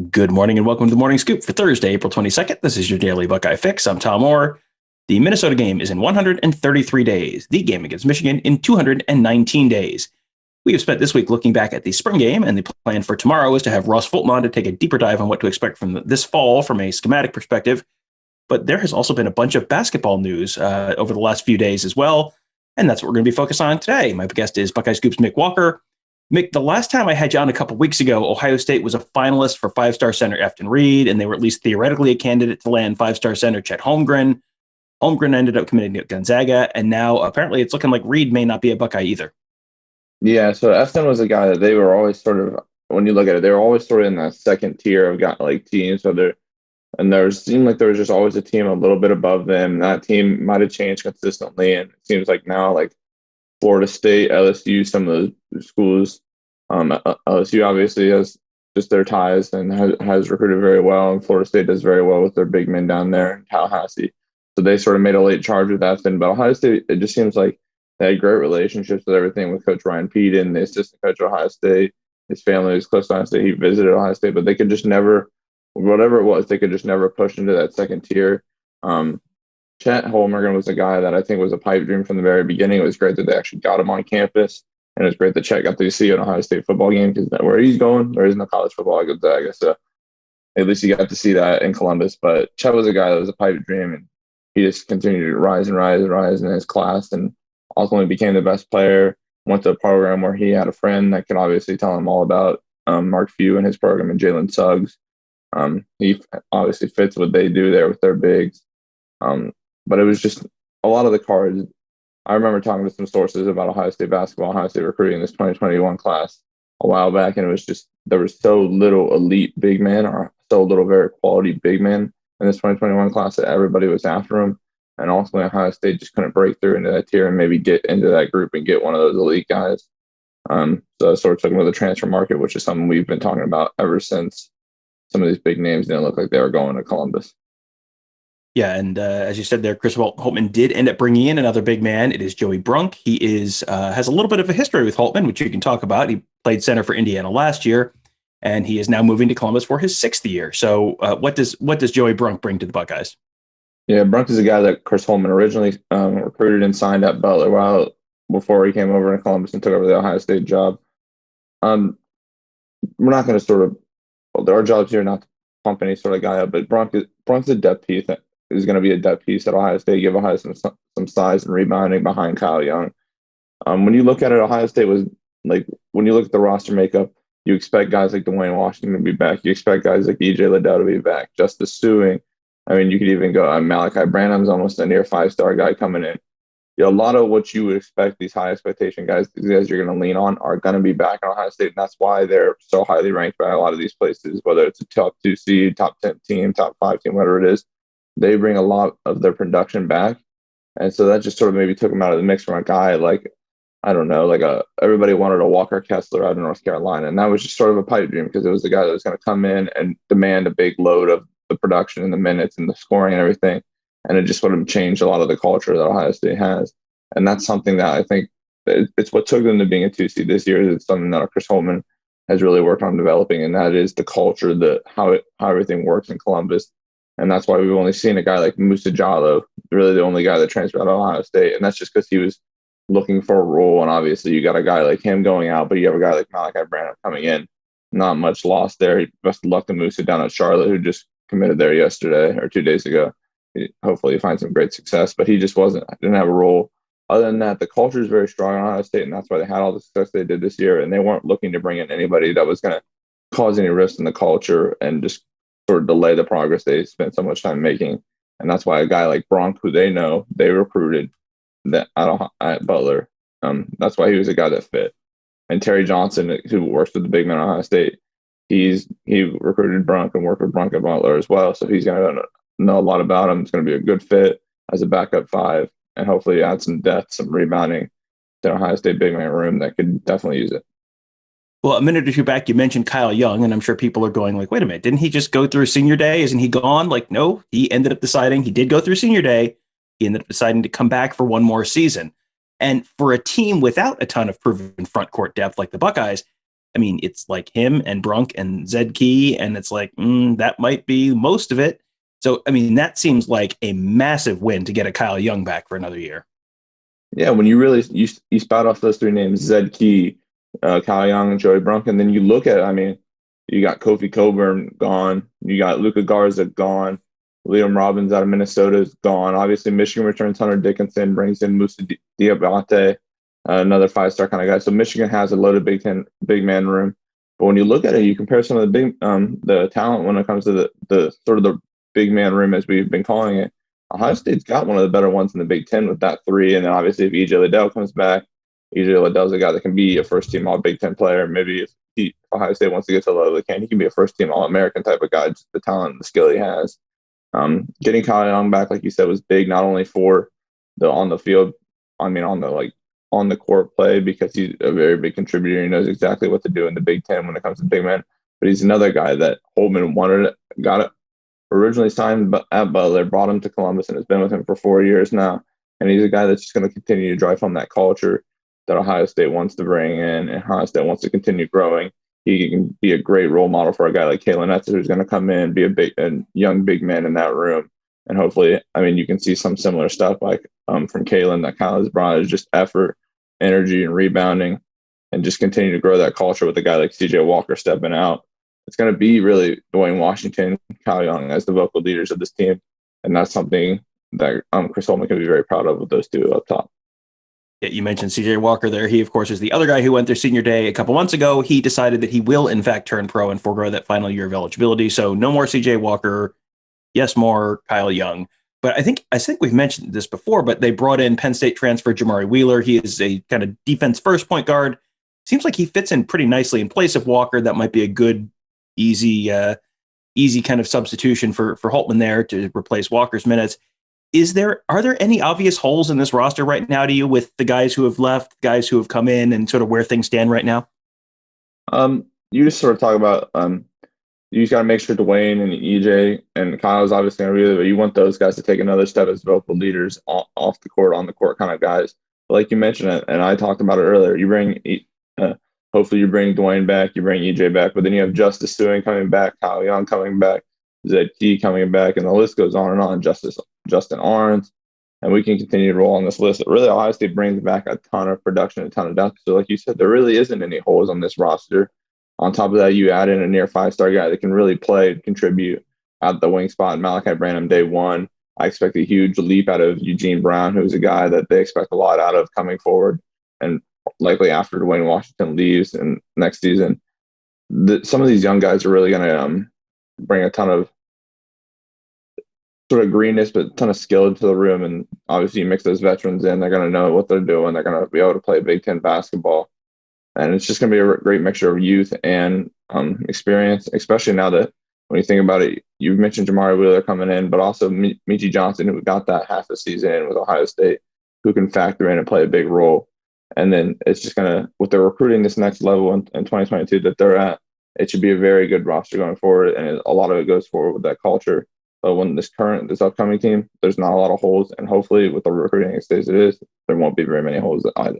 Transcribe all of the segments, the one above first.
Good morning and welcome to the Morning Scoop for Thursday, April 22nd. This is your daily Buckeye fix. I'm Tom Orr. The Minnesota game is in 133 days. The game against Michigan in 219 days. We have spent this week looking back at the spring game, and the plan for tomorrow is to have Ross Holtmann to take a deeper dive on what to expect from this fall from a schematic perspective. But there has also been a bunch of basketball news over the last few days as well, and that's what we're going to be focused on today. My guest is Buckeye Scoop's Mick Walker. Mick, the last time I had you on a couple weeks ago, Ohio State was a finalist for five-star center Efton Reed, and they were at least theoretically a candidate to land five-star center Chet Holmgren. Holmgren ended up committing to Gonzaga, and now apparently it's looking like Reed may not be a Buckeye either. Yeah, so Efton was a guy that they were always sort of, when you look at it, they were always sort of in that second tier of like teams. There seemed like there was just always a team a little bit above them. That team might have changed consistently, and it seems like now, like Florida State, LSU, some of those schools, LSU obviously has just their ties and has recruited very well, and Florida State does very well with their big men down there in Tallahassee. So they sort of made a late charge with Efton, but Ohio State, it just seems like they had great relationships with everything with Coach Ryan Peden, the assistant coach of Ohio State. His family was close to Ohio State. He visited Ohio State, but they could just never, whatever it was, they could just never push into that second tier. Chet Holmgren was a guy that I think was a pipe dream from the very beginning. It was great that they actually got him on campus, and it was great that Chet got to see an Ohio State football game because where he's going, there is no college football at Gonzaga. So at least he got to see that in Columbus. But Chet was a guy that was a pipe dream, and he just continued to rise and rise and rise in his class, and ultimately became the best player. Went to a program where he had a friend that could obviously tell him all about Mark Few and his program and Jalen Suggs. He obviously fits what they do there with their bigs. But it was just a lot of the cards. I remember talking to some sources about Ohio State basketball, Ohio State recruiting this 2021 class a while back, and it was just there was so little elite big men or so little very quality big men in this 2021 class that everybody was after him. And ultimately, Ohio State just couldn't break through into that tier and maybe get into that group and get one of those elite guys. So I sort of took him to the transfer market, which is something we've been talking about ever since some of these big names didn't look like they were going to Columbus. Yeah, and as you said there, Chris Holtmann did end up bringing in another big man. It is Joey Brunk. He has a little bit of a history with Holtmann, which you can talk about. He played center for Indiana last year, and he is now moving to Columbus for his sixth year. So what does Joey Brunk bring to the Buckeyes? Yeah, Brunk is a guy that Chris Holtmann originally recruited and signed at Butler before he came over to Columbus and took over the Ohio State job. We're not going to there are jobs here not to pump any sort of guy up, but Brunk's a depth piece that is going to be a depth piece at Ohio State, give Ohio some size and rebounding behind Kyle Young. When you look at it, Ohio State was like, when you look at the roster makeup, you expect guys like Dwayne Washington to be back. You expect guys like EJ Liddell to be back. Justice Suing. I mean, you could even go Malachi Branham's almost a near five-star guy coming in. A lot of what you would expect, these high expectation guys, these guys you're going to lean on, are going to be back in Ohio State. And that's why they're so highly ranked by a lot of these places, whether it's a top 2 seed, top 10 team, top 5 team, whatever it is. They bring a lot of their production back. And so that just sort of maybe took them out of the mix from a guy like, I don't know, everybody wanted a Walker Kessler out of North Carolina. And that was just sort of a pipe dream because it was the guy that was going to come in and demand a big load of the production and the minutes and the scoring and everything. And it just would have changed a lot of the culture that Ohio State has. And that's something that I think it's what took them to being a 2 seed this year. It's something that Chris Holtmann has really worked on developing, and that is the culture, how everything works in Columbus. And that's why we've only seen a guy like Musa Jallow, really the only guy that transferred out of Ohio State. And that's just because he was looking for a role. And obviously you got a guy like him going out, but you have a guy like Malachi Branham coming in. Not much lost there. Best of luck to Musa down at Charlotte, who just committed there yesterday or 2 days ago. Hopefully he finds some great success, but he just didn't have a role. Other than that, the culture is very strong in Ohio State, and that's why they had all the success they did this year. And they weren't looking to bring in anybody that was going to cause any risk in the culture and just sort of delay the progress they spent so much time making. And that's why a guy like Bronk, who they know, they recruited at Butler. That's why he was a guy that fit. And Terry Johnson, who works with the big men at Ohio State, he recruited Bronk and worked with Bronk at Butler as well. So he's going to know a lot about him. It's going to be a good fit as a backup 5. And hopefully add some depth, some rebounding to Ohio State big man room that could definitely use it. Well, a minute or two back, you mentioned Kyle Young, and I'm sure people are going like, wait a minute, didn't he just go through senior day? Isn't he gone? Like, no, he ended up deciding he did go through senior day. He ended up deciding to come back for one more season. And for a team without a ton of proven front court depth like the Buckeyes, I mean, it's like him and Brunk and Zed Key, and it's like, that might be most of it. So, I mean, that seems like a massive win to get a Kyle Young back for another year. Yeah, when you really you spout off those three names, Zed Key, Kyle Young, and Joey Brunk, and then you look at it, I mean, you got Kofi Coburn gone, you got Luca Garza gone, Liam Robbins out of Minnesota is gone. Obviously, Michigan returns Hunter Dickinson, brings in Musa Diabate, another 5-star kind of guy. So Michigan has a loaded Big Ten big man room. But when you look at it, you compare some of the talent when it comes to the sort of the big man room as we've been calling it. Ohio State's got one of the better ones in the Big Ten with that three. And then obviously if EJ Liddell comes back, EJ Liddell's a guy that can be a first team all Big Ten player. Maybe if Ohio State wants to get to the level they can, he can be a first team all American type of guy, just the talent and the skill he has. Getting Kyle Young back, like you said, was big not only for the on the field, I mean on the court play, because he's a very big contributor. He knows exactly what to do in the Big Ten when it comes to big men. But he's another guy that Holtmann got it originally signed at Butler, brought him to Columbus, and has been with him for 4 years now. And he's a guy that's just going to continue to drive home that culture that Ohio State wants to bring in, and Ohio State wants to continue growing. He can be a great role model for a guy like Kalen Etzer, who's going to come in, be a young big man in that room. And hopefully, I mean, you can see some similar stuff like from Kalen that Kyle has brought is just effort, energy, and rebounding, and just continue to grow that culture with a guy like CJ Walker stepping out. It's going to be really Dwayne Washington, Kyle Young as the vocal leaders of this team. And that's something that Chris Holtmann can be very proud of with those two up top. Yeah, you mentioned CJ Walker there. He, of course, is the other guy who went their senior day a couple months ago. He decided that he will, in fact, turn pro and forego that final year of eligibility. So no more CJ Walker. Yes, more Kyle Young. But I think we've mentioned this before, but they brought in Penn State transfer Jamari Wheeler. He is a kind of defense first point guard. Seems like he fits in pretty nicely in place of Walker. That might be a good, easy kind of substitution for Holtmann there to replace Walker's minutes. Are there any obvious holes in this roster right now to you with the guys who have left, guys who have come in, and sort of where things stand right now? You just sort of talk about you just got to make sure Dwayne and EJ and Kyle's obviously going to be there, but you want those guys to take another step as vocal leaders off the court, on the court kind of guys. But like you mentioned it, and I talked about it earlier, you bring hopefully you bring Dwayne back, you bring EJ back, but then you have Justice Suing coming back, Kyle Young coming back, Zed Key coming back, and the list goes on and on. Justin Arns, and we can continue to roll on this list. Really, Ohio State brings back a ton of production, a ton of depth. So like you said, there really isn't any holes on this roster. On top of that, you add in a near 5-star guy that can really play and contribute at the wing spot. Malachi Branham, day one. I expect a huge leap out of Eugene Brown, who's a guy that they expect a lot out of coming forward, and likely after Dwayne Washington leaves and next season. Some of these young guys are really going to bring a ton of sort of greenness, but a ton of skill into the room. And obviously you mix those veterans in, they're going to know what they're doing. They're going to be able to play Big Ten basketball. And it's just going to be a great mixture of youth and experience, especially now that when you think about it, you've mentioned Jamari Wheeler coming in, but also Michi Johnson, who got that half a season in with Ohio State, who can factor in and play a big role. And then it's just going to, with the recruiting this next level in 2022 that they're at, it should be a very good roster going forward. And a lot of it goes forward with that culture. But when this upcoming team, there's not a lot of holes. And hopefully with the recruiting as it is, there won't be very many holes either.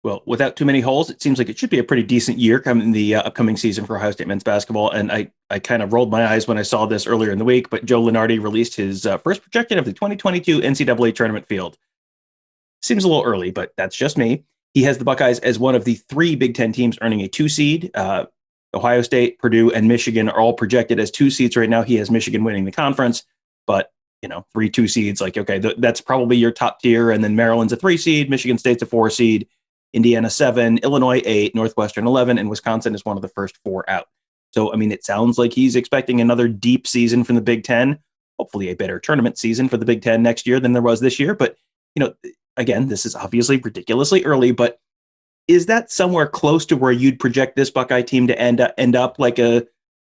Well, without too many holes, it seems like it should be a pretty decent year coming in the upcoming season for Ohio State men's basketball. And I kind of rolled my eyes when I saw this earlier in the week, but Joe Lunardi released his first projection of the 2022 NCAA tournament field. Seems a little early, but that's just me. He has the Buckeyes as one of the 3 Big Ten teams earning a 2 seed. Ohio State, Purdue, and Michigan are all projected as 2 seeds right now. He has Michigan winning the conference, but 3 2 seeds, like, okay, that's probably your top tier. And then Maryland's a 3 seed, Michigan State's a 4 seed, Indiana 7, Illinois 8, Northwestern 11, and Wisconsin is one of the first 4 out. So, I mean, it sounds like he's expecting another deep season from the Big Ten, hopefully a better tournament season for the Big Ten next year than there was this year. But, again, this is obviously ridiculously early, but is that somewhere close to where you'd project this Buckeye team to end up like a,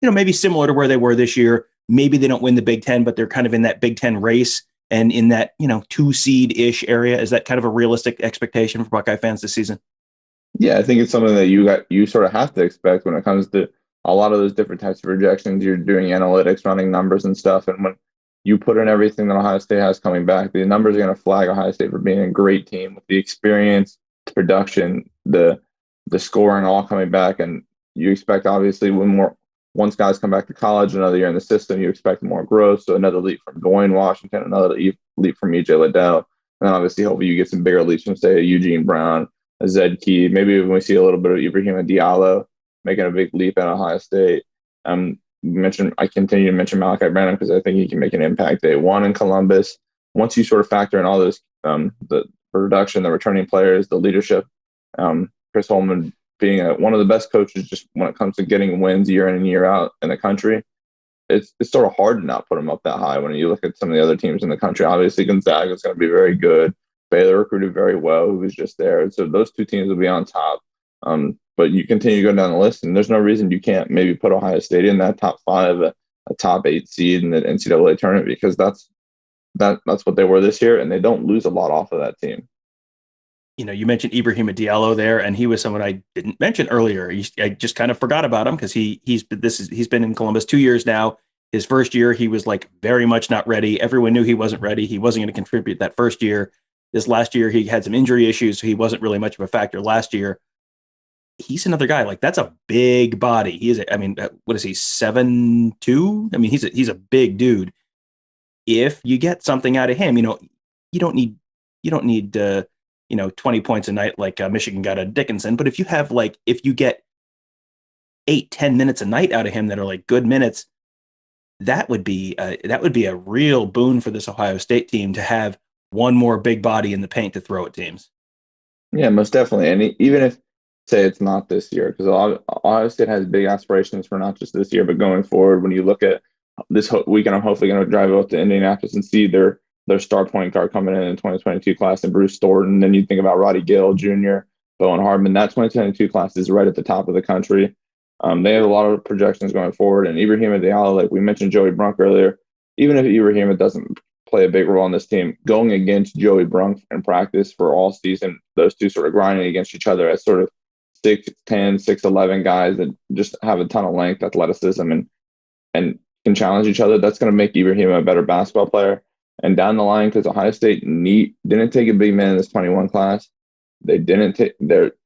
maybe similar to where they were this year? Maybe they don't win the Big Ten, but they're kind of in that Big Ten race and in that, 2 seed-ish area. Is that kind of a realistic expectation for Buckeye fans this season? Yeah, I think it's something that you sort of have to expect when it comes to a lot of those different types of projections. You're doing analytics, running numbers and stuff. And when you put in everything that Ohio State has coming back, the numbers are going to flag Ohio State for being a great team with the experience, the production, the the scoring all coming back, and you expect obviously once guys come back to college, another year in the system, you expect more growth. So another leap from Dwayne Washington, another leap from EJ Liddell, and then obviously hopefully you get some bigger leaps from say Eugene Brown, a Zed Key, maybe even we see a little bit of Ibrahim Diallo making a big leap at Ohio State. I continue to mention Malachi Branham because I think he can make an impact day one in Columbus. Once you sort of factor in all those, the production, the returning players, the leadership, Chris Holtmann being one of the best coaches just when it comes to getting wins year in and year out in the country, it's sort of hard to not put him up that high when you look at some of the other teams in the country. Obviously, Gonzaga is going to be very good. Baylor recruited very well, who was just there. So those two teams will be on top. But you continue to go down the list, and there's no reason you can't maybe put Ohio State in that top five, a top 8 seed in the NCAA tournament, because that's what they were this year, and they don't lose a lot off of that team. You mentioned Ibrahim Diallo there, and he was someone I didn't mention earlier. I just kind of forgot about him because he's been in Columbus 2 years now. His first year, he was like very much not ready. Everyone knew he wasn't ready. He wasn't going to contribute that first year. This last year, he had some injury issues, so he wasn't really much of a factor last year. He's another guy, like that's a big body. What is he, 7'2"? I mean, he's a big dude. If you get something out of him, you don't need 20 points a night like Michigan got at Dickinson. But if you get 8-10 minutes a night out of him that are like good minutes, that would be a real boon for this Ohio State team to have one more big body in the paint to throw at teams. Yeah, most definitely. And even if, say, it's not this year, because Ohio State has big aspirations for not just this year, but going forward. When you look at this weekend, I'm hopefully going to drive out to Indianapolis and see their star point guard coming in 2022 class, and Bruce Thornton. Then you think about Roddy Gill Jr., Bowen Hardman. That 2022 class is right at the top of the country. They have a lot of projections going forward. And Ibrahim Diallo, like we mentioned Joey Brunk earlier, even if Ibrahim doesn't play a big role on this team, going against Joey Brunk in practice for all season, those two sort of grinding against each other as sort of 6'10", 6'11" guys that just have a ton of length, athleticism, and can challenge each other, that's going to make Ibrahim a better basketball player. And down the line, because Ohio State didn't take a big man in this 21 class, they're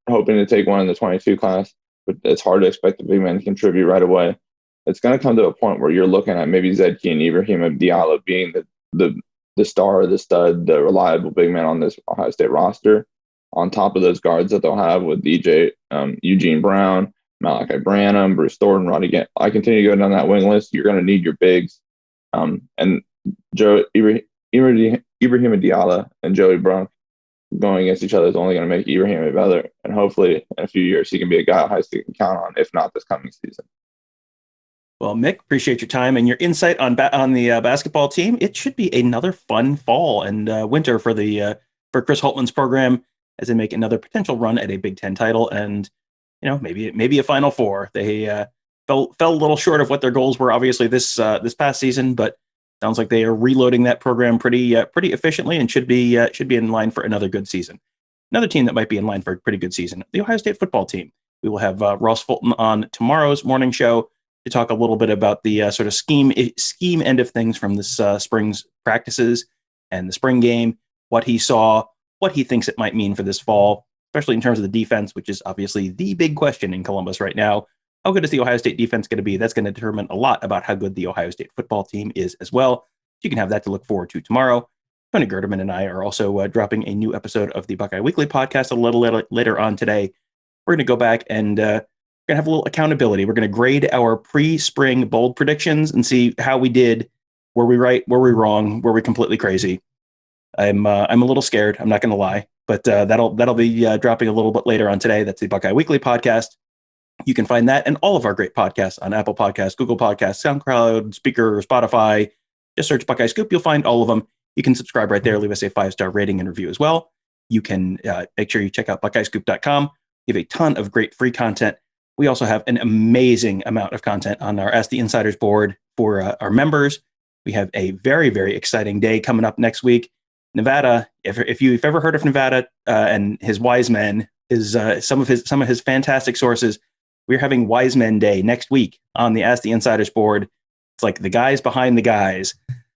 hoping to take one in the 22 class, but it's hard to expect the big man to contribute right away. It's going to come to a point where you're looking at maybe Zedke and Ibrahim Diallo being the star, the stud, the reliable big man on this Ohio State roster, on top of those guards that they'll have with Eugene Brown, Malachi Branham, Bruce Thornton, Roddy Gant. I continue to go down that wing list. You're going to need your bigs. And Ibrahim Diallo and Joey Brunk going against each other is only going to make Ibrahim better. And hopefully in a few years, he can be a guy Ohio State can count on, if not this coming season. Well, Mick, appreciate your time and your insight on the basketball team. It should be another fun fall and winter for Chris Holtmann's program as they make another potential run at a Big Ten title, and maybe a Final Four. They fell a little short of what their goals were, obviously this past season, but sounds like they are reloading that program pretty efficiently and should be in line for another good season. Another team that might be in line for a pretty good season, the Ohio State football team. We will have Ross Fulton on tomorrow's morning show to talk a little bit about the sort of scheme end of things from this spring's practices and the spring game, what he saw, what he thinks it might mean for this fall, especially in terms of the defense, which is obviously the big question in Columbus right now. How good is the Ohio State defense going to be? That's going to determine a lot about how good the Ohio State football team is as well. So you can have that to look forward to tomorrow. Tony Gerdeman and I are also dropping a new episode of the Buckeye Weekly podcast a little later on today. We're going to go back and going to have a little accountability. We're going to grade our pre-spring bold predictions and see how we did. Were we right? Were we wrong? Were we completely crazy? I'm a little scared. I'm not going to lie, but that'll be dropping a little bit later on today. That's the Buckeye Weekly podcast. You can find that and all of our great podcasts on Apple Podcasts, Google Podcasts, SoundCloud, Speaker, Spotify. Just search Buckeye Scoop. You'll find all of them. You can subscribe right there. Leave us a 5-star rating and review as well. You can make sure you check out BuckeyeScoop.com. We have a ton of great free content. We also have an amazing amount of content on our Ask the Insiders board for our members. We have a very, very exciting day coming up next week. Nevada, if you've ever heard of Nevada and his wise men, some of his fantastic sources, we're having Wise Men Day next week on the Ask the Insiders board. It's like the guys behind the guys.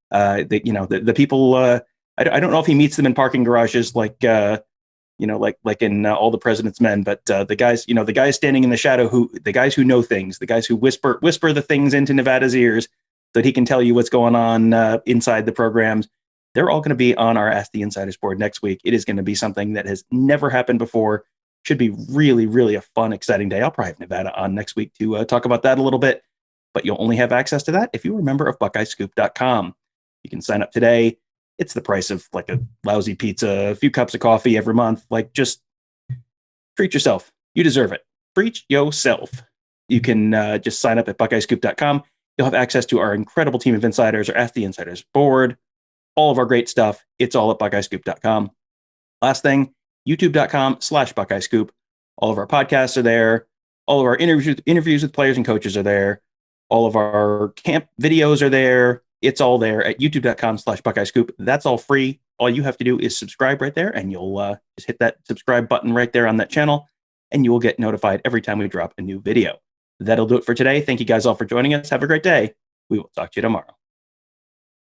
The people. I don't know if he meets them in parking garages like like in All the President's Men. But the guys, the guys standing in the shadow, the guys who know things, the guys who whisper the things into Nevada's ears, so that he can tell you what's going on inside the programs. They're all going to be on our Ask the Insiders board next week. It is going to be something that has never happened before. Should be really, really a fun, exciting day. I'll probably have Nevada on next week to talk about that a little bit, but you'll only have access to that if you're a member of BuckeyeScoop.com. You can sign up today. It's the price of like a lousy pizza, a few cups of coffee every month. Like, just treat yourself. You deserve it. Treat yourself. You can just sign up at BuckeyeScoop.com. You'll have access to our incredible team of insiders, or Ask the Insiders board, all of our great stuff. It's all at BuckeyeScoop.com. Last thing, YouTube.com/BuckeyeScoop. All of our podcasts are there. All of our interviews with players and coaches are there. All of our camp videos are there. It's all there at youtube.com/BuckeyeScoop. That's all free. All you have to do is subscribe right there, and you'll just hit that subscribe button right there on that channel, and you will get notified every time we drop a new video. That'll do it for today. Thank you guys all for joining us. Have a great day. We will talk to you tomorrow.